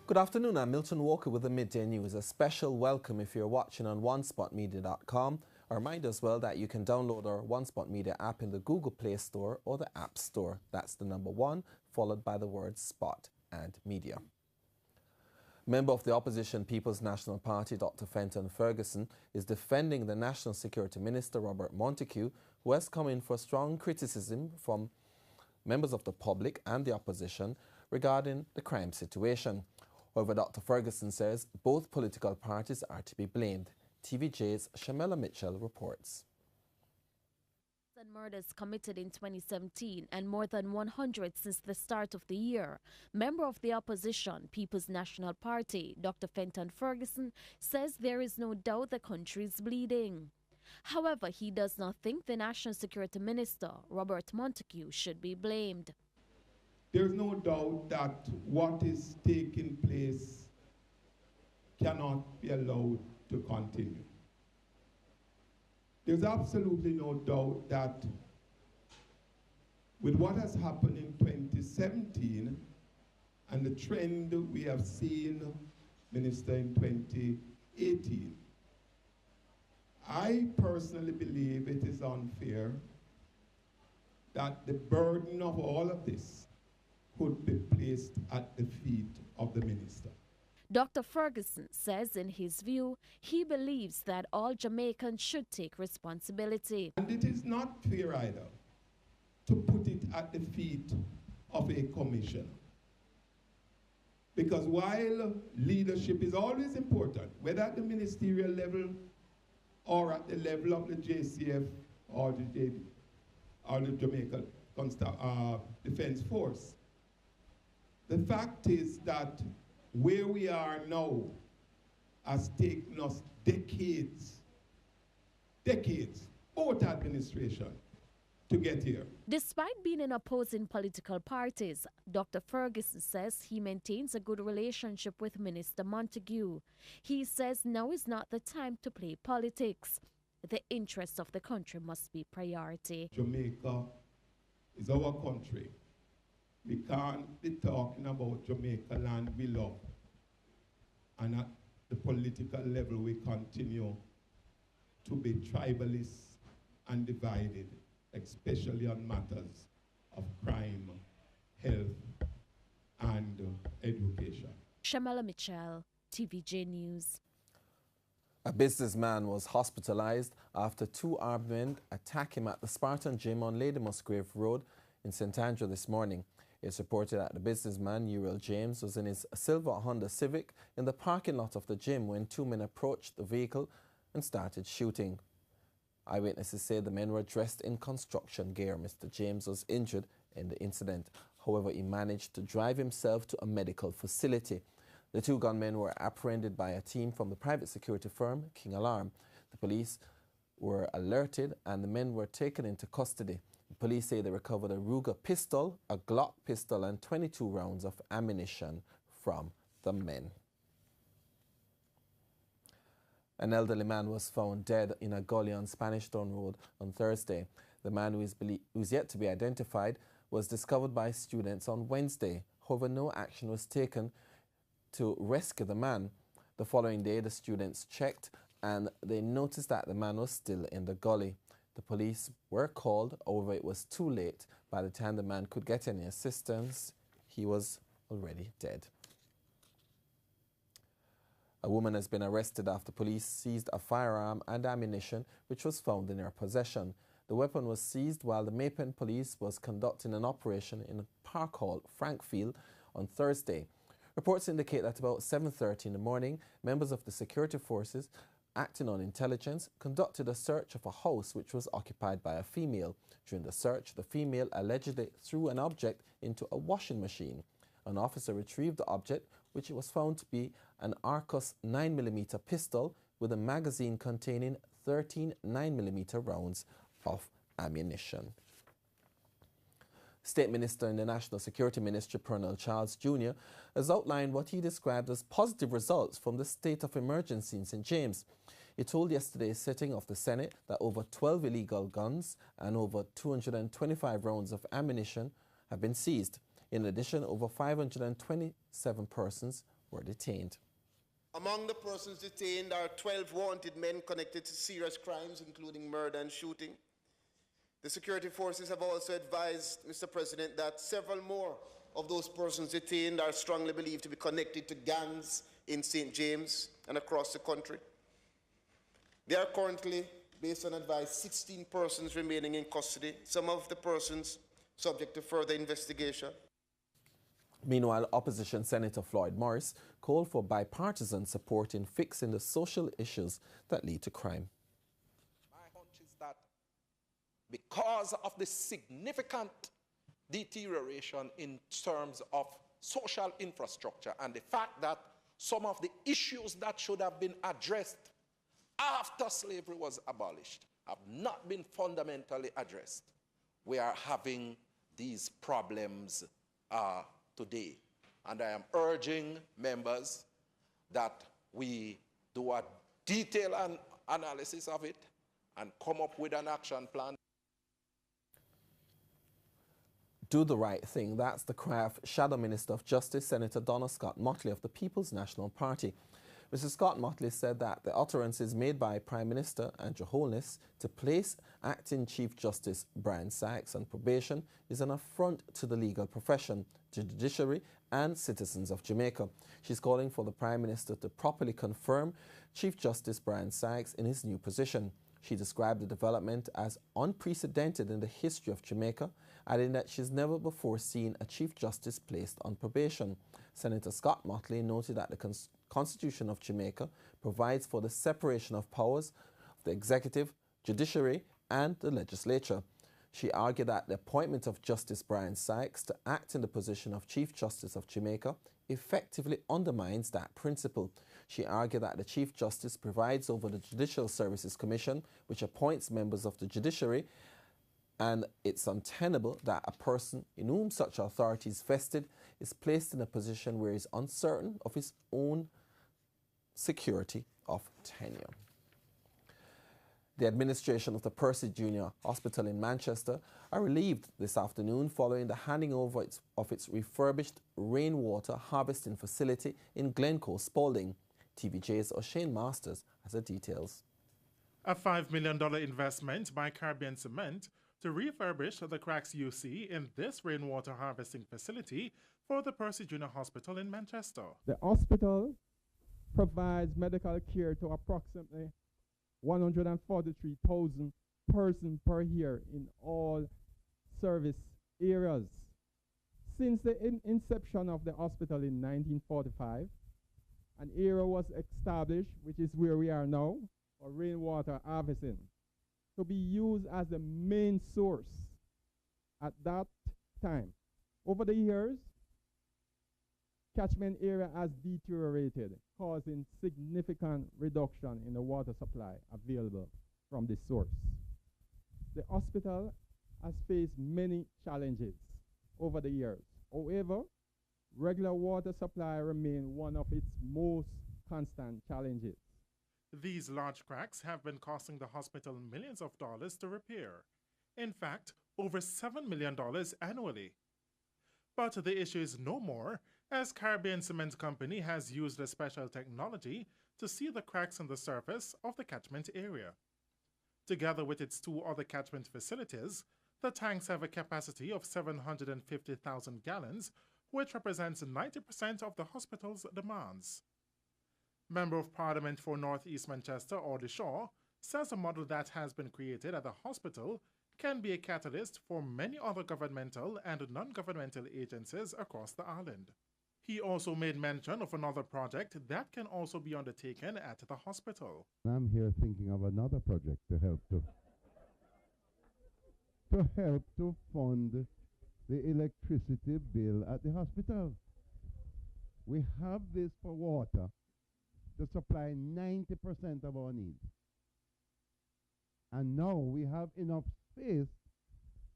Good afternoon, I'm Milton Walker with the Midday News. A special welcome if you're watching on onespotmedia.com. A reminder as well that you can download our One Spot Media app in the Google Play Store or the App Store. That's the number 1, followed by the word Spot and Media. Member of the opposition People's National Party, Dr. Fenton Ferguson, is defending the National Security Minister, Robert Montague, who has come in for strong criticism from members of the public and the opposition regarding the crime situation. However, Dr. Ferguson says both political parties are to be blamed. TVJ's Shamela Mitchell reports. Murders committed in 2017 and more than 100 since the start of the year. Member of the opposition, People's National Party, Dr. Fenton Ferguson, says there is no doubt the country is bleeding. However, he does not think the National Security Minister, Robert Montague, should be blamed. There is no doubt that what is taking place cannot be allowed to continue. There's absolutely no doubt that with what has happened in 2017 and the trend we have seen, Minister, in 2018, I personally believe it is unfair that the burden of all of this could be placed at the feet of the minister. Dr. Ferguson says in his view, he believes that all Jamaicans should take responsibility. And it is not fair either to put it at the feet of a commissioner. Because while leadership is always important, whether at the ministerial level or at the level of the JCF or the Jamaica Defense Force, the fact is that where we are now has taken us decades, both administration, to get here. Despite being in opposing political parties, Dr. Ferguson says he maintains a good relationship with Minister Montague. He says now is not the time to play politics. The interests of the country must be priority. Jamaica is our country. We can't be talking about Jamaica land we love. And at the political level, we continue to be tribalist and divided, especially on matters of crime, health, and education. Shamela Mitchell, TVJ News. A businessman was hospitalized after 2 armed men attacked him at the Spartan Gym on Lady Musgrave Road in St. Andrew this morning. It's reported that the businessman, Uriel James, was in his silver Honda Civic in the parking lot of the gym when 2 men approached the vehicle and started shooting. Eyewitnesses say the men were dressed in construction gear. Mr. James was injured in the incident. However, he managed to drive himself to a medical facility. The 2 gunmen were apprehended by a team from the private security firm, King Alarm. The police were alerted and the men were taken into custody. The police say they recovered a Ruger pistol, a Glock pistol and 22 rounds of ammunition from the men. An elderly man was found dead in a gully on Spanish Town Road on Thursday. The man who is yet to be identified was discovered by students on Wednesday. However, no action was taken to rescue the man. The following day, the students checked and they noticed that the man was still in the gully. The police were called, however it was too late. By the time the man could get any assistance, he was already dead. A woman has been arrested after police seized a firearm and ammunition which was found in her possession. The weapon was seized while the Maypen police was conducting an operation in Park Hall, Frankfield, on Thursday. Reports indicate that about 7:30 in the morning, members of the security forces acting on intelligence, conducted a search of a house which was occupied by a female. During the search, the female allegedly threw an object into a washing machine. An officer retrieved the object, which was found to be an Arcus 9mm pistol with a magazine containing 13 9mm rounds of ammunition. State Minister in the National Security Ministry, Colonel Charles Jr., has outlined what he described as positive results from the state of emergency in St. James. He told yesterday's sitting of the Senate that over 12 illegal guns and over 225 rounds of ammunition have been seized. In addition, over 527 persons were were detained. Among the persons detained are 12 wanted men connected to serious crimes, including murder and shooting. The security forces have also advised, Mr. President, that several more of those persons detained are strongly believed to be connected to gangs in St. James and across the country. There are currently, based on advice, 16 persons remaining in custody, some of the persons subject to further investigation. Meanwhile, opposition Senator Floyd Morris called for bipartisan support in fixing the social issues that lead to crime. My hunch is that because of the significant deterioration in terms of social infrastructure and the fact that some of the issues that should have been addressed after slavery was abolished have not been fundamentally addressed, we are having these problems today. And I am urging members that we do a detailed analysis of it and come up with an action plan. Do the right thing. That's the cry of Shadow Minister of Justice, Senator Donna Scott Motley of the People's National Party. Mr. Scott Motley said that the utterances made by Prime Minister Andrew Holness to place Acting Chief Justice Brian Sykes on probation is an affront to the legal profession, to the judiciary and citizens of Jamaica. She's calling for the Prime Minister to properly confirm Chief Justice Brian Sykes in his new position. She described the development as unprecedented in the history of Jamaica, adding that she's never before seen a Chief Justice placed on probation. Senator Scott Motley noted that the Constitution of Jamaica provides for the separation of powers of the executive, judiciary and the legislature. She argued that the appointment of Justice Brian Sykes to act in the position of Chief Justice of Jamaica effectively undermines that principle. She argued that the Chief Justice presides over the Judicial Services Commission, which appoints members of the judiciary, and it's untenable that a person in whom such authority is vested is placed in a position where he is uncertain of his own security of tenure. The administration of the Percy Junior Hospital in Manchester are relieved this afternoon following the handing over of its refurbished rainwater harvesting facility in Glencoe, Spalding. TVJ's O'Shane Masters has the details. A $5 million investment by Caribbean Cement to refurbish the cracks you see in this rainwater harvesting facility for the Percy Junior Hospital in Manchester. The hospital provides medical care to approximately 143,000 persons per year in all service areas. Since the inception of the hospital in 1945, an area was established, which is where we are now, for rainwater harvesting, to be used as the main source at that time. Over the years, catchment area has deteriorated, causing significant reduction in the water supply available from this source. The hospital has faced many challenges over the years. However, regular water supply remains one of its most constant challenges. These large cracks have been costing the hospital millions of dollars to repair. In fact, over $7 million annually. But the issue is no more, as Caribbean Cement Company has used a special technology to see the cracks in the surface of the catchment area. Together with its two other catchment facilities, the tanks have a capacity of 750,000 gallons, which represents 90% of the hospital's demands. Member of Parliament for North East Manchester, Audley Shaw, says a model that has been created at the hospital can be a catalyst for many other governmental and non-governmental agencies across the island. He also made mention of another project that can also be undertaken at the hospital. I'm here thinking of another project to help to fund the electricity bill at the hospital. We have this for water to supply 90% of our needs. And now we have enough space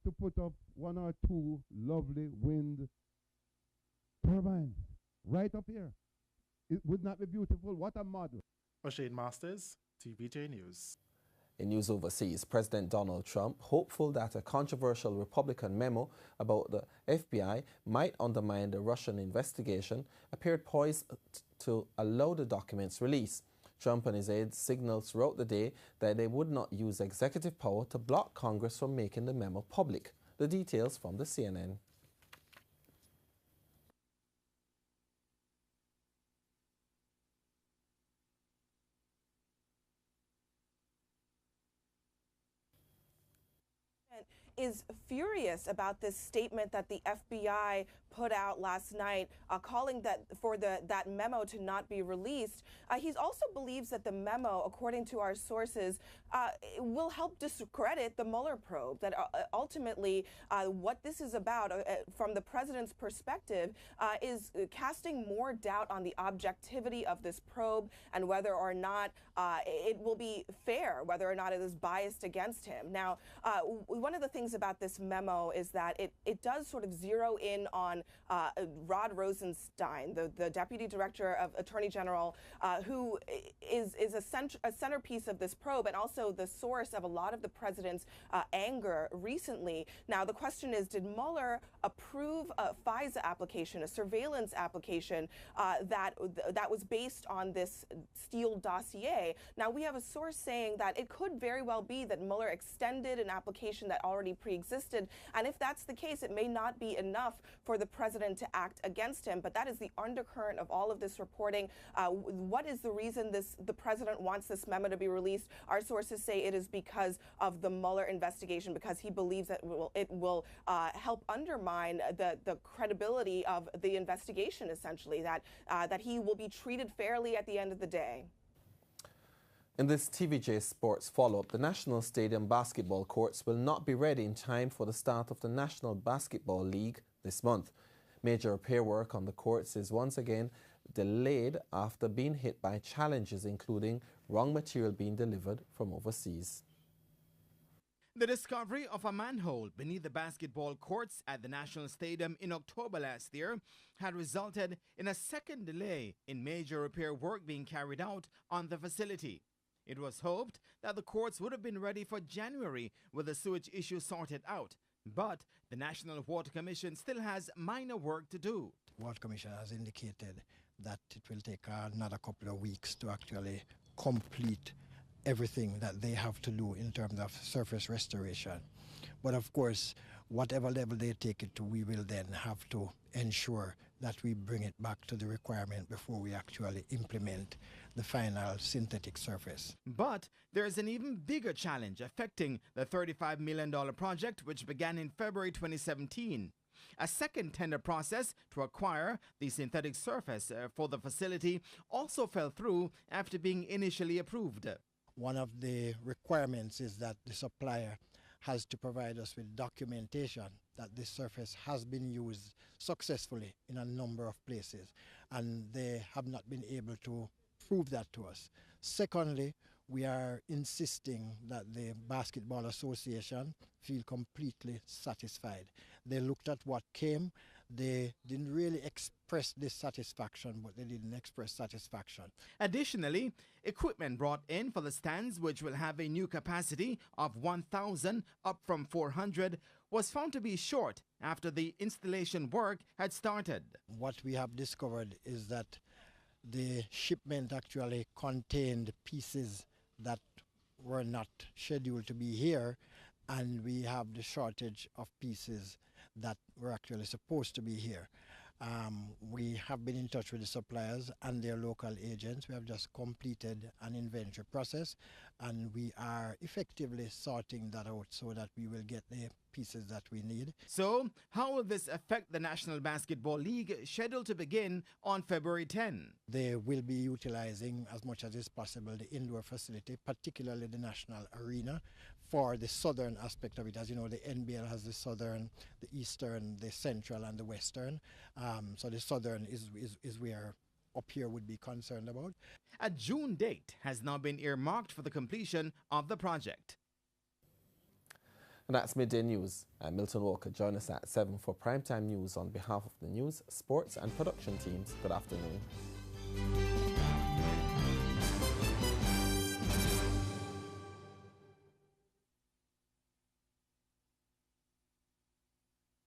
to put up one or two lovely wind turbines right up here. It would not be beautiful? What a model. O'Shane Masters, TVJ News. In news overseas, President Donald Trump, hopeful that a controversial Republican memo about the FBI might undermine the Russian investigation, appeared poised to allow the documents release. Trump and his aides signaled throughout the day that they would not use executive power to block Congress from making the memo public. The details from the CNN. Is furious about this statement that the FBI put out last night, calling for that memo to not be released. He also believes that the memo, according to our sources, will help discredit the Mueller probe, that ultimately what this is about, from the president's perspective, is casting more doubt on the objectivity of this probe and whether or not it will be fair, whether or not it is biased against him. Now, one of the things about this memo is that it does sort of zero in on Rod Rosenstein, the Deputy Director of Attorney General, who is a centerpiece of this probe and also the source of a lot of the president's anger recently. Now, the question is, did Mueller approve a FISA application, a surveillance application that was based on this Steele dossier? Now, we have a source saying that it could very well be that Mueller extended an application that already pre-existed, and if that's the case, it may not be enough for the president to act against him. But that is the undercurrent of all of this reporting. What is the reason the president wants this memo to be released? Our sources say it is because of the Mueller investigation, because he believes that it will help undermine the credibility of the investigation, essentially, that he will be treated fairly at the end of the day. In this TVJ Sports follow-up, the National Stadium basketball courts will not be ready in time for the start of the National Basketball League this month. Major repair work on the courts is once again delayed after being hit by challenges, including wrong material being delivered from overseas. The discovery of a manhole beneath the basketball courts at the National Stadium in October last year had resulted in a second delay in major repair work being carried out on the facility. It was hoped that the courts would have been ready for January with the sewage issue sorted out, but the National Water Commission still has minor work to do. The Water Commission has indicated that it will take another couple of weeks to actually complete everything that they have to do in terms of surface restoration. But of course, whatever level they take it to, we will then have to ensure that we bring it back to the requirement before we actually implement the final synthetic surface. But there's an even bigger challenge affecting the $35 million project, which began in February 2017. A second tender process to acquire the synthetic surface for the facility also fell through after being initially approved. One of the requirements is that the supplier has to provide us with documentation that this surface has been used successfully in a number of places, and they have not been able to prove that to us. Secondly, we are insisting that the Basketball Association feel completely satisfied. They looked at what came. They didn't really express dissatisfaction, but they didn't express satisfaction. Additionally, equipment brought in for the stands, which will have a new capacity of 1,000 up from 400, was found to be short after the installation work had started. What we have discovered is that the shipment actually contained pieces that were not scheduled to be here, and we have the shortage of pieces that were actually supposed to be here. We have been in touch with the suppliers and their local agents. We have just completed an inventory process, and we are effectively sorting that out so that we will get the pieces that we need. So, how will this affect the National Basketball League scheduled to begin on February 10? They will be utilizing as much as is possible the indoor facility, particularly the National Arena, for the southern aspect of it. As you know, the NBL has the southern, the eastern, the central, and the western. So the southern is where up here would be concerned about. A June date has now been earmarked for the completion of the project. And that's Midday News. I'm Milton Walker. Join us at 7 for primetime news on behalf of the news, sports and production teams. Good afternoon.